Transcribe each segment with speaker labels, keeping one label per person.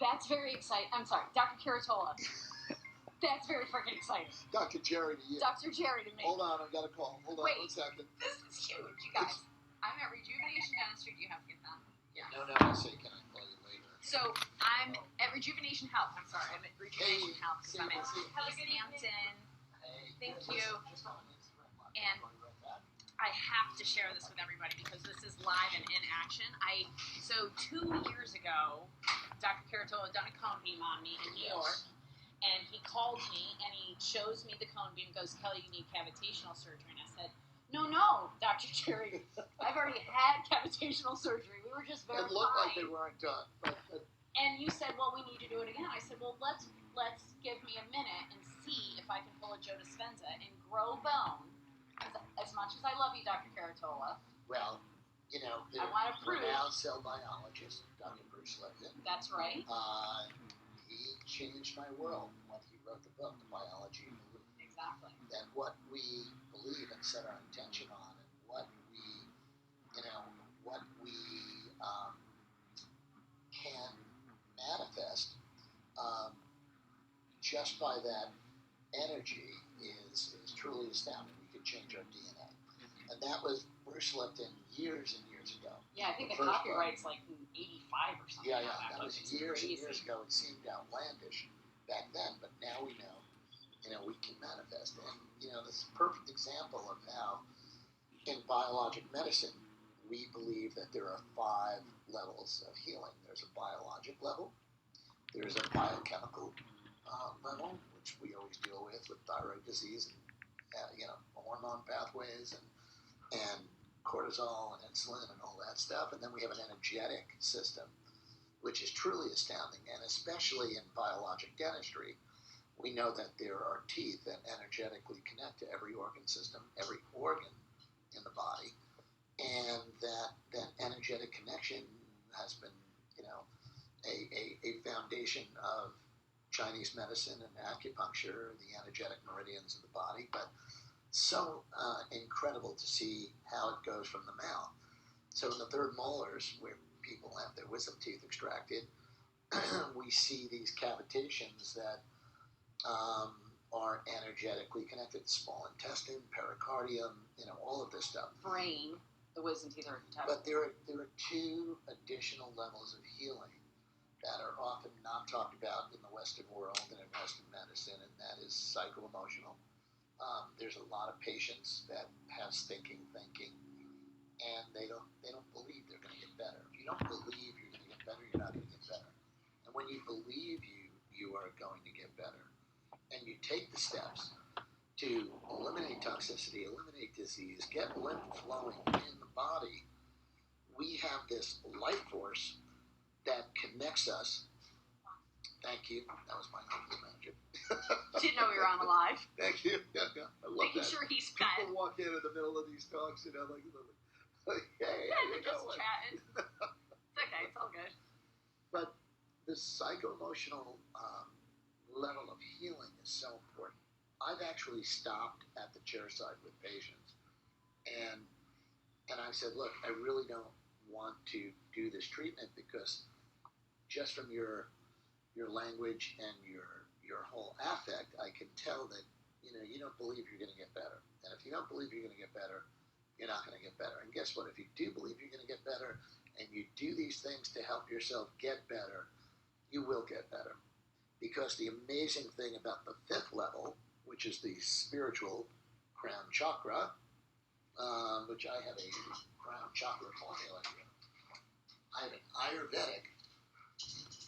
Speaker 1: That's very exciting. I'm sorry, Dr. Curatola. That's very freaking exciting.
Speaker 2: Dr. Jerry to you.
Speaker 1: Dr. Jerry to me.
Speaker 2: Hold on, I've got a call. Hold on 1 second.
Speaker 1: This is huge, you guys. I'm at Rejuvenation Dentistry. Do you have to get that? Yeah.
Speaker 2: No, I say, can I call you later?
Speaker 1: So I'm at Rejuvenation Health. I'm sorry, I'm at Rejuvenation Health because I'm in East Hampton. Thank you. And I have to share this with everybody because this is live and in action. So 2 years ago, Dr. Curatola done a cone beam on me in New York, and he called me and he shows me the cone beam and goes, Kelly, you need cavitational surgery. And I said, no, Dr. Jerry, I've already had cavitational surgery. We were just verifying.
Speaker 2: It looked like they weren't done.
Speaker 1: And you said, well, we need to do it again. I said, well, let's give me a minute and see if I can pull a Joe Dispenza and grow bone. As much as I love you, Dr. Curatola.
Speaker 2: Well, you know, the renowned cell biologist, Dr. Bruce Lipton.
Speaker 1: That's right.
Speaker 2: He changed my world when he wrote the book, The Biology of the Loop.
Speaker 1: Exactly.
Speaker 2: That what we believe and set our intention on, and what we can manifest just by that energy is truly astounding. We can change our DNA. And that was Bruce Lipton years and years ago.
Speaker 1: Yeah, I think the copyright's like 85 or something.
Speaker 2: Yeah, that was years and years ago. It seemed outlandish back then, but now we know, we can manifest. And, this is a perfect example of how in biologic medicine, we believe that there are 5 levels of healing. There's a biologic level, there's a biochemical level, which we always deal with thyroid disease and hormone pathways and cortisol and insulin and all that stuff. And then we have an energetic system, which is truly astounding. And especially in biologic dentistry, we know that there are teeth that energetically connect to every organ system, every organ in the body. And that energetic connection has been, a foundation of Chinese medicine and acupuncture, the energetic meridians of the body, but so incredible to see how it goes from the mouth. So in the third molars, where people have their wisdom teeth extracted, we see these cavitations that are energetically connected. Small intestine, pericardium, all of this stuff.
Speaker 1: Brain, the wisdom teeth are attached.
Speaker 2: But there are 2 additional levels of healing that are often not talked about in the Western world and in Western medicine, and that is psycho-emotional. There's a lot of patients that have stinking thinking, and they don't believe they're going to get better. If you don't believe you're going to get better, you're not going to get better. And when you believe you are going to get better, and you take the steps to eliminate toxicity, eliminate disease, get lymph flowing in the body, we have this life force that connects us. Thank you. That was my office manager.
Speaker 1: Didn't know we were on the live.
Speaker 2: Thank you. Yeah, I love
Speaker 1: Making
Speaker 2: that.
Speaker 1: sure he's
Speaker 2: People
Speaker 1: fed.
Speaker 2: walk in the middle of these talks, like hey,
Speaker 1: yeah, they're just chatting. It's okay. It's all good.
Speaker 2: But the psycho-emotional level of healing is so important. I've actually stopped at the chair side with patients, and I said, look, I really don't want to do this treatment because just from your language and your whole affect, I can tell that you don't believe you're going to get better. And if you don't believe you're going to get better, you're not going to get better. And guess what? If you do believe you're going to get better and you do these things to help yourself get better, you will get better. Because the amazing thing about the 5th level, which is the spiritual crown chakra, which I have a crown chakra formula here. I have an Ayurvedic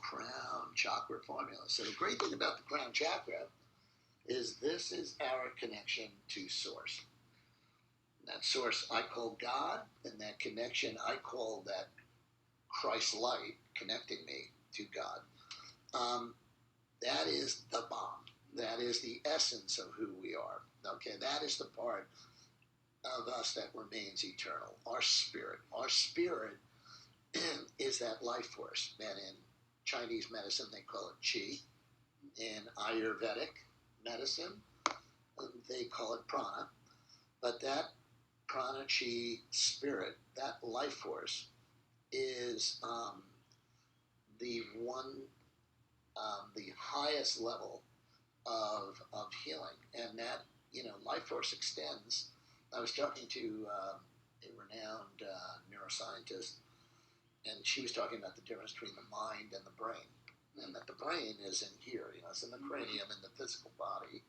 Speaker 2: crown chakra formula. So the great thing about the crown chakra is this is our connection to source. That source I call God, and that connection I call that Christ light connecting me to God. That is the bomb. That is the essence of who we are. Okay, that is the part of us that remains eternal. Our spirit. Our spirit is that life force. And in Chinese medicine, they call it qi. In Ayurvedic medicine, they call it prana. But that prana, qi, spirit, that life force is the one the highest level of healing, and that life force extends. I was talking to a renowned neuroscientist, and she was talking about the difference between the mind and the brain, and that the brain is in here, it's in the cranium, in the physical body,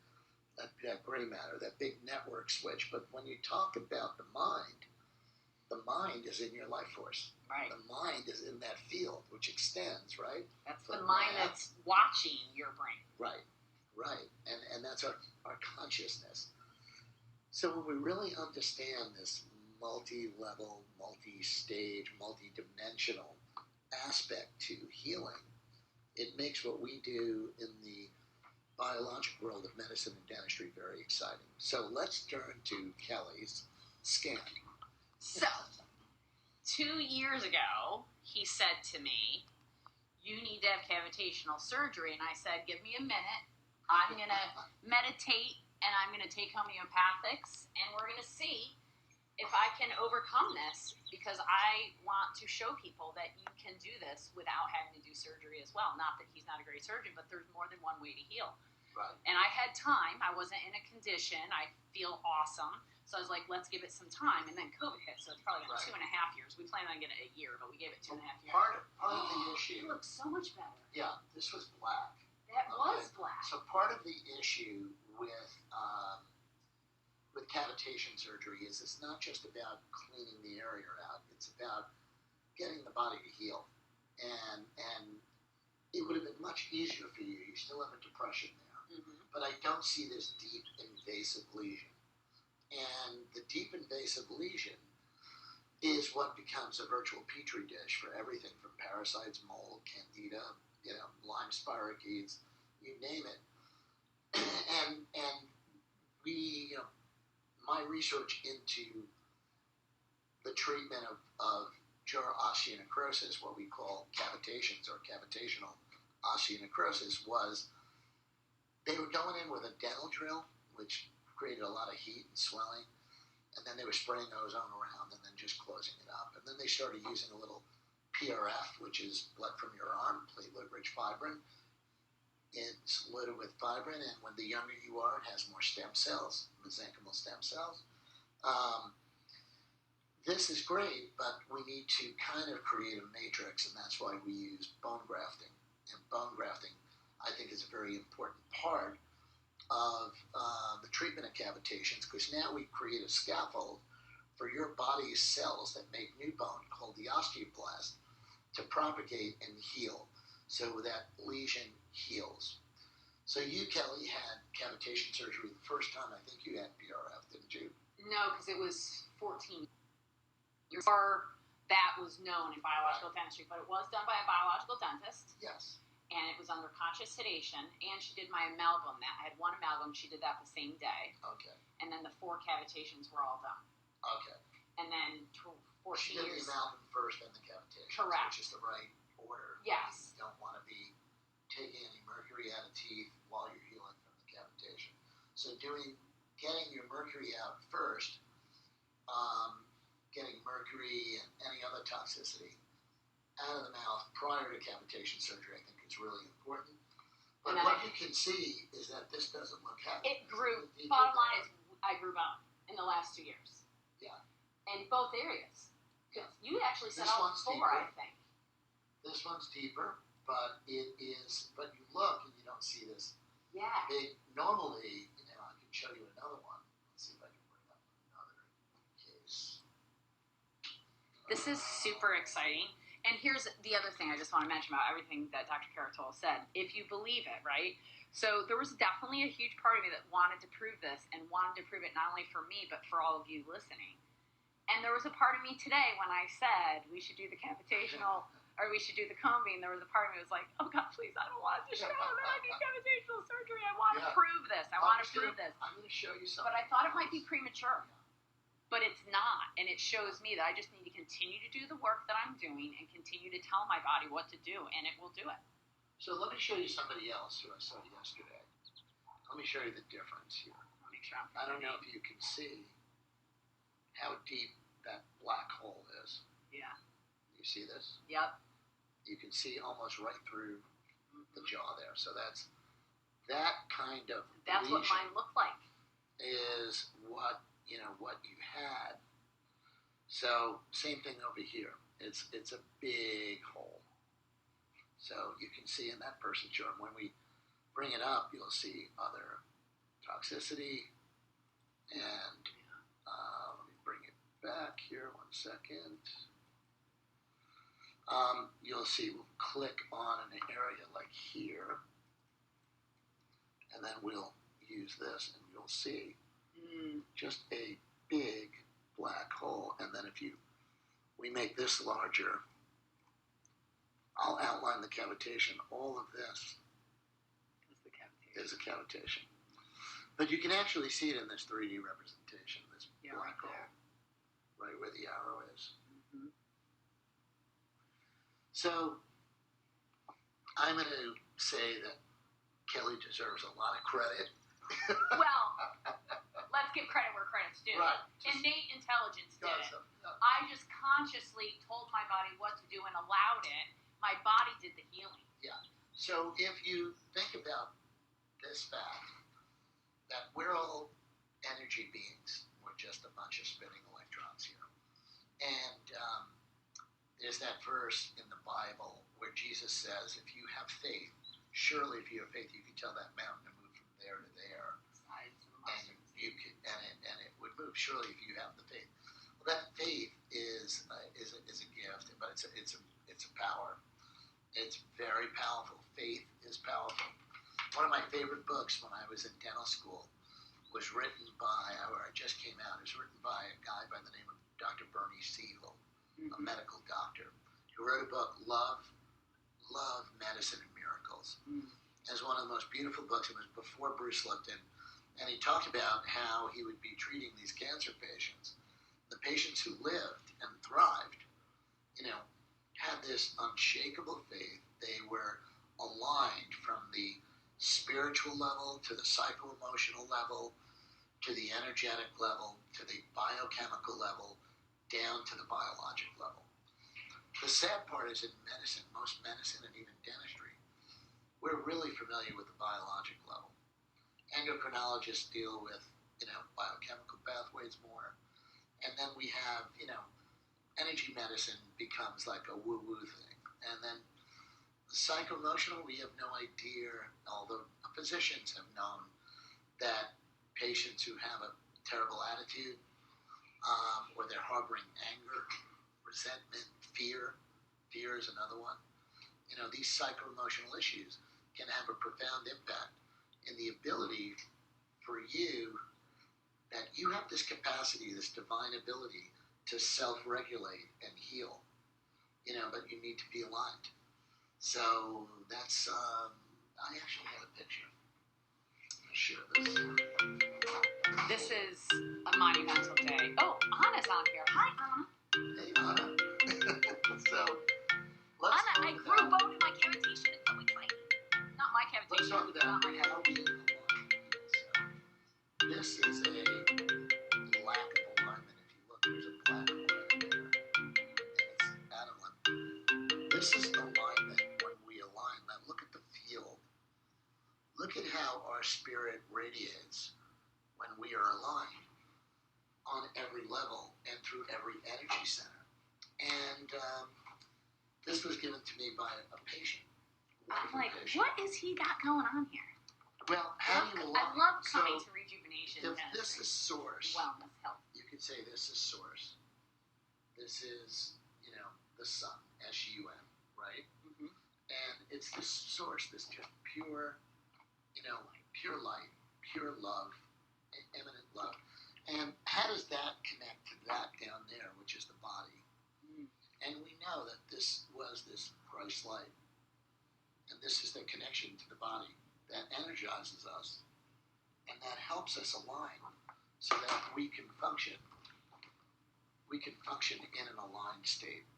Speaker 2: that gray matter, that big network switch. But when you talk about the mind is in your life force.
Speaker 1: Right.
Speaker 2: The mind is in that field, which extends, right?
Speaker 1: That's the mind that's watching your brain.
Speaker 2: Right. And that's our consciousness. So when we really understand this multi-level, multi-stage, multi-dimensional aspect to healing, it makes what we do in the biologic world of medicine and dentistry very exciting. So let's turn to Kelly's scan.
Speaker 1: So, 2 years ago, he said to me, you need to have cavitational surgery. And I said, give me a minute. I'm going to meditate, and I'm going to take homeopathics, and we're going to see if I can overcome this, because I want to show people that you can do this without having to do surgery as well. Not that he's not a great surgeon, but there's more than one way to heal.
Speaker 2: Right.
Speaker 1: And I had time. I wasn't in a condition. I feel awesome. So I was like, let's give it some time. And then COVID hit, so it's probably been 2.5 years. We planned on getting it a year, but we gave it 2.5 years.
Speaker 2: Part of the issue.
Speaker 1: It looks so much better.
Speaker 2: Yeah, this was black.
Speaker 1: That was black.
Speaker 2: So part of the issue with cavitation surgery is it's not just about cleaning the area out. It's about getting the body to heal. And it would have been much easier for you. You still have a depression there.
Speaker 1: Mm-hmm.
Speaker 2: But I don't see this deep invasive lesion. And the deep invasive lesion is what becomes a virtual petri dish for everything from parasites, mold, candida, Lyme spirochetes, you name it. And we, my research into the treatment of jaw osteonecrosis, what we call cavitations or cavitational osteonecrosis, was they were going in with a dental drill, which created a lot of heat and swelling, and then they were spraying ozone around and then just closing it up. And then they started using a little PRF, which is blood from your arm, platelet-rich fibrin. It's loaded with fibrin, and when the younger you are, it has more stem cells, mesenchymal stem cells. This is great, but we need to kind of create a matrix, and that's why we use bone grafting. And bone grafting, I think, is a very important part of the treatment of cavitations, because now we create a scaffold for your body's cells that make new bone, called the osteoblast, to propagate and heal, so that lesion heals. So you, Kelly, had cavitation surgery the first time. I think you had PRF, didn't you?
Speaker 1: No, because it was 14 years before that was known in biological dentistry, but it was done by a biological dentist.
Speaker 2: Yes.
Speaker 1: And it was under conscious sedation, and she did my amalgam. I had one amalgam. She did that the same day.
Speaker 2: Okay.
Speaker 1: And then the 4 cavitations were all done.
Speaker 2: Okay.
Speaker 1: And then 14
Speaker 2: she did
Speaker 1: years.
Speaker 2: the amalgam first and the cavitation.
Speaker 1: Correct.
Speaker 2: Which is the right order.
Speaker 1: Yes.
Speaker 2: You don't want to be taking any mercury out of teeth while you're healing from the cavitation. So getting your mercury out first, getting mercury and any other toxicity out of the mouth prior to cavitation surgery, I think is really important. But what you can see is that this doesn't look happy.
Speaker 1: It grew. Bottom line is, I grew bone in the last 2 years.
Speaker 2: Yeah.
Speaker 1: In both areas.
Speaker 2: Yeah.
Speaker 1: You actually said
Speaker 2: This
Speaker 1: all
Speaker 2: one's
Speaker 1: 4,
Speaker 2: deeper.
Speaker 1: I think.
Speaker 2: This one's deeper, but it is. But you look and you don't see this.
Speaker 1: Yeah.
Speaker 2: Big. Normally, I can show you another one. Let's see if I can bring up another case.
Speaker 1: This is super exciting. And here's the other thing I just want to mention about everything that Dr. Curatola said. If you believe it, right? So there was definitely a huge part of me that wanted to prove this, and wanted to prove it not only for me, but for all of you listening. And there was a part of me today when I said we should do the cavitational, or we should do the combing, there was a part of me that was like, oh God, please, I don't want it to show that I need cavitational surgery. I want to prove this. I want to prove this.
Speaker 2: I'm going to show you something.
Speaker 1: But I thought it might be premature. But it's not, and it shows me that I just need to continue to do the work that I'm doing and continue to tell my body what to do, and it will do it.
Speaker 2: So let me show you somebody else who I saw yesterday. Let me show you the difference here.
Speaker 1: I'll make sure I'm
Speaker 2: I don't know if you can see how deep that black hole is.
Speaker 1: Yeah.
Speaker 2: You see this?
Speaker 1: Yep.
Speaker 2: You can see almost right through the jaw there. So that's that kind of
Speaker 1: That's what
Speaker 2: lesion
Speaker 1: mine looked like.
Speaker 2: is what what you had. So same thing over here. It's a big hole. So you can see in that person's jaw. When we bring it up, you'll see other toxicity. And let me bring it back here 1 second. You'll see we'll click on an area like here, and then we'll use this, and you'll see just a big black hole. And then if we make this larger, I'll outline the cavitation. All of this is a cavitation. But you can actually see it in this 3D representation, this black hole, right where the arrow is.
Speaker 1: Mm-hmm.
Speaker 2: So I'm going to say that Kelly deserves a lot of credit.
Speaker 1: Well, let's give credit where credit's due.
Speaker 2: Right.
Speaker 1: Innate intelligence did it. I just consciously told my body what to do and allowed it. My body did the healing.
Speaker 2: Yeah. So if you think about this fact, that we're all energy beings. We're just a bunch of spinning electrons here. And there's that verse in the Bible where Jesus says, if you have faith, surely if you have faith, you can tell that mountain to move from there to there. And it would move, surely if you have the faith. Well, that faith is a gift, but it's a power. It's very powerful. Faith is powerful. One of my favorite books when I was in dental school was written by, or it just came out, it was written by a guy by the name of Dr. Bernie Siegel, a medical doctor, who wrote a book, Love, Medicine, and Miracles. It was one of the most beautiful books. It was before Bruce Lipton, and he talked about how he would be treating these cancer patients. The patients who lived and thrived, had this unshakable faith. They were aligned from the spiritual level to the psycho-emotional level to the energetic level to the biochemical level down to the biologic level. The sad part is in medicine, most medicine and even dentistry, we're really familiar with the biologic level. Endocrinologists deal with biochemical pathways more, and then we have energy medicine becomes like a woo-woo thing, and then psycho-emotional, we have no idea, although physicians have known that patients who have a terrible attitude, or they're harboring anger, resentment, fear is another one. These psycho-emotional issues can have a profound impact in the ability for you, that you have this capacity, this divine ability to self-regulate and heal, but you need to be aligned. So that's, I actually have a picture. I'll share this.
Speaker 1: This is a monumental day. Oh, Anna's on here. Hi, Anna.
Speaker 2: Hey, Anna. So,
Speaker 1: Anna, I grew a bone in my cavitation. It's so exciting. Not my
Speaker 2: let's
Speaker 1: cavitation.
Speaker 2: talk about
Speaker 1: not my
Speaker 2: how we align. So, this is a lack of alignment. If you look, there's a black line there. And it's out of alignment. This is alignment when we align. Now look at the field. Look at how our spirit radiates when we are aligned on every level and through every energy center. And this was given to me by a patient.
Speaker 1: I'm like, what is he got going on here?
Speaker 2: Well, how do you align?
Speaker 1: I love coming to Rejuvenation.
Speaker 2: If this is source,
Speaker 1: wellness, health.
Speaker 2: you could say this is source. This is, the sun, S-U-N, right?
Speaker 1: Mm-hmm.
Speaker 2: And it's this source, this just pure, pure light, pure love, imminent love. And how does that connect to that down there, which is the body? And we know that this was this Christ light. And this is the connection to the body that energizes us. And that helps us align so that we can function. We can function in an aligned state.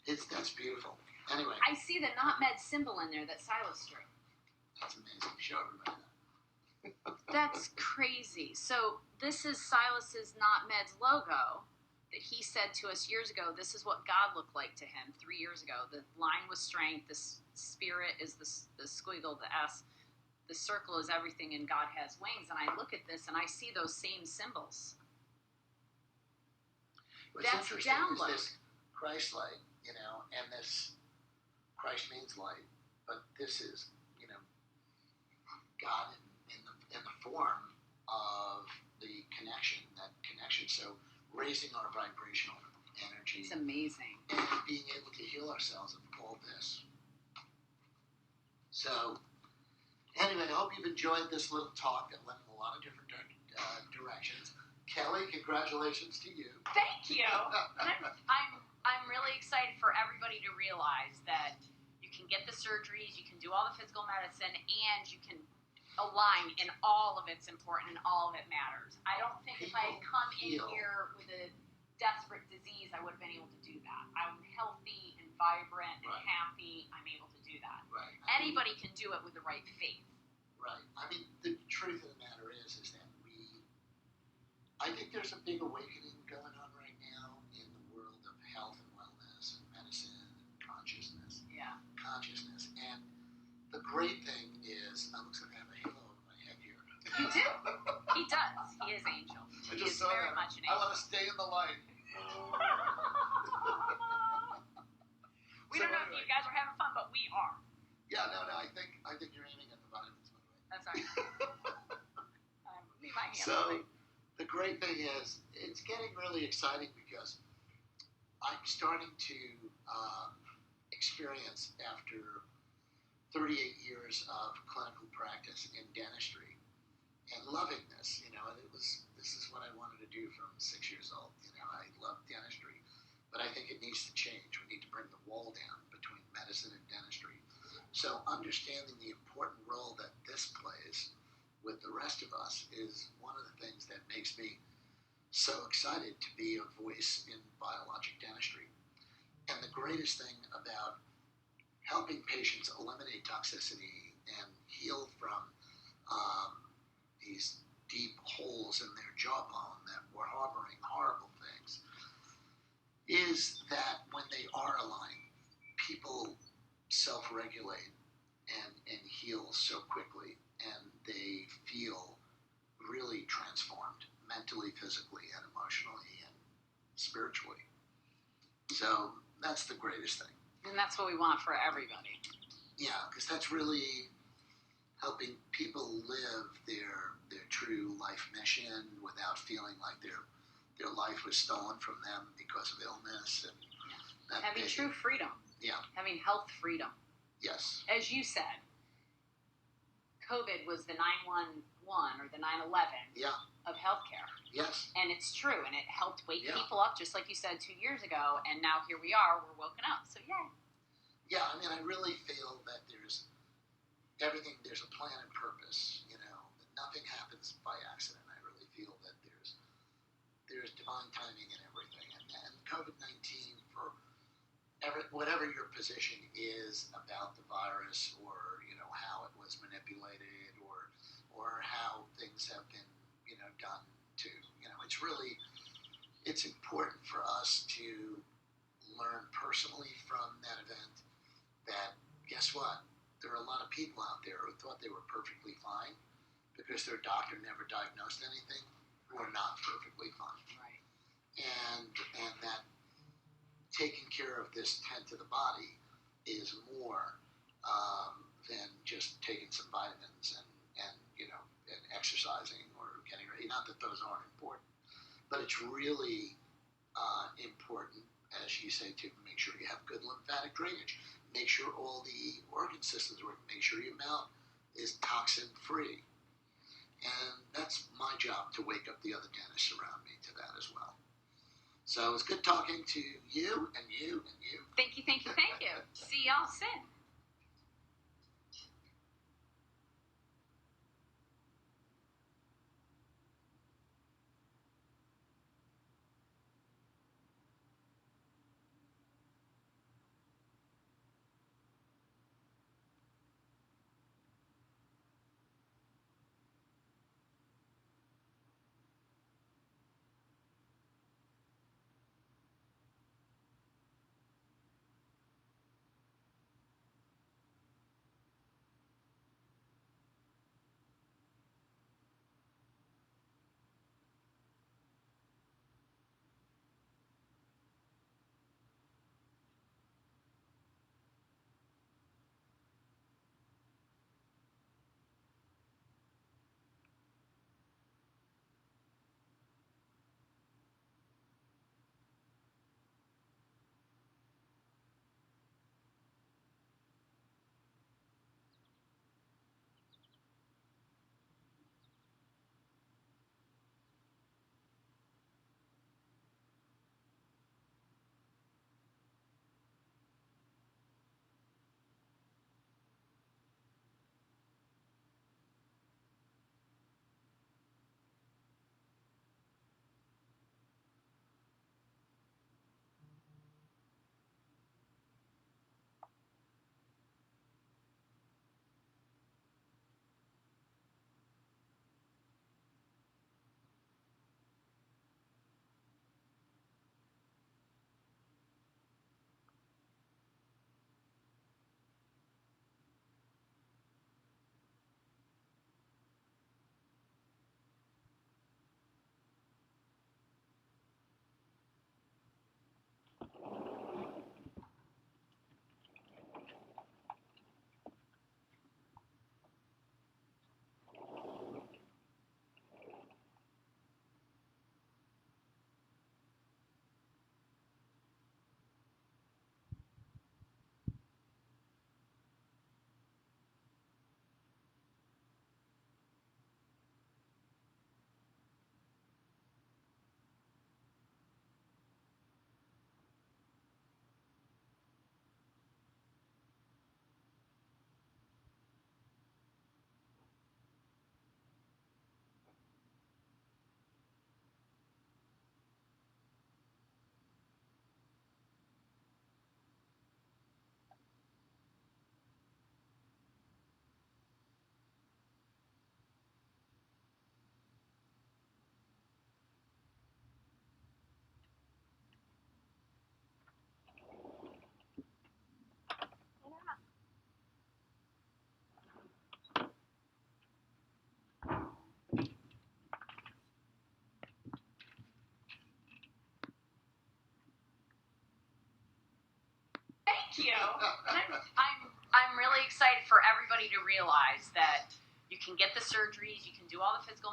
Speaker 2: That's beautiful. Anyway.
Speaker 1: I see the not med symbol in there that Silas drew.
Speaker 2: That's amazing. Show everybody that.
Speaker 1: That's crazy. So this is Silas's not meds logo, that he said to us years ago, this is what God looked like to him 3 years ago. The line was strength, the spirit is the squiggle, the S, the circle is everything, and God has wings. And I look at this and I see those same symbols.
Speaker 2: What's
Speaker 1: That's
Speaker 2: interesting
Speaker 1: download.
Speaker 2: is this Christ light, and this Christ means light, but this is, God in the form of the connection, that connection. So raising our vibrational energy.
Speaker 1: It's amazing.
Speaker 2: And being able to heal ourselves of all this. So, anyway, I hope you've enjoyed this little talk that went in a lot of different directions. Kelly, congratulations to you.
Speaker 1: Thank you. I'm really excited for everybody to realize that you can get the surgeries, you can do all the physical medicine, and you can align, and all of it's important and all of it matters. I don't think if I had come in here with a desperate disease, I would have been able to do that. I'm healthy and vibrant and happy. I'm able to do that.
Speaker 2: Right.
Speaker 1: Anybody can do it with the right faith.
Speaker 2: Right. I mean, the truth of the matter is that I think there's a big awakening going on right now in the world of health and wellness and medicine and consciousness.
Speaker 1: Yeah.
Speaker 2: Consciousness. And the great thing is, looks like I have a halo over my head here.
Speaker 1: You do. He does. He is angel.
Speaker 2: I
Speaker 1: He
Speaker 2: just
Speaker 1: is
Speaker 2: saw
Speaker 1: very
Speaker 2: that.
Speaker 1: much an
Speaker 2: I
Speaker 1: angel.
Speaker 2: want to stay in the light.
Speaker 1: We don't know if you guys are having fun, but we are.
Speaker 2: Yeah, no, I think you're aiming at the vitamins, by the way.
Speaker 1: That's all right. Me, my hand.
Speaker 2: So, the great thing is, it's getting really exciting because I'm starting to experience, after 38 years of clinical practice in dentistry, and loving this, and this is what I wanted to do from 6 years old. I love dentistry, but I think it needs to change. We need to bring the wall down between medicine and dentistry. So understanding the important role that this plays with the rest of us is one of the things that makes me so excited to be a voice in biologic dentistry. And the greatest thing about helping patients eliminate toxicity and heal from these deep holes in their jawbone that were harboring horrible things is that when they are aligned, people self-regulate and heal so quickly, and they feel really transformed mentally, physically, and emotionally, and spiritually. So that's the greatest thing.
Speaker 1: And that's what we want for everybody.
Speaker 2: Yeah, because that's really helping people live their true life mission without feeling like their life was stolen from them because of illness. And
Speaker 1: having true freedom.
Speaker 2: Yeah.
Speaker 1: Having health freedom.
Speaker 2: Yes.
Speaker 1: As you said, COVID was the 911 or the 9/11 of healthcare.
Speaker 2: Yes.
Speaker 1: And it's true, and it helped wake people up, just like you said 2 years ago, and now here we are, we're woken up. So, yay.
Speaker 2: Yeah, I mean, I really feel that there's a plan and purpose, that nothing happens by accident. I really feel that there's divine timing in everything. And COVID-19, for whatever your position is about the virus, or, how it was manipulated, or how things have been, done to, it's important for us to learn personally from that event that, guess what? There are a lot of people out there who thought they were perfectly fine because their doctor never diagnosed anything, who are not perfectly fine.
Speaker 1: Right.
Speaker 2: And that taking care of this tent of the body is more than just taking some vitamins and exercising or getting ready. Not that those aren't important, but it's really important, as you say, to make sure you have good lymphatic drainage. Make sure all the organ systems work. Make sure your mouth is toxin-free. And that's my job, to wake up the other dentists around me to that as well. So it was good talking to you and you and you.
Speaker 1: Thank you, thank you, thank you. See y'all soon. Thank you. I'm really excited for everybody to realize that you can get the surgeries, you can do all the physical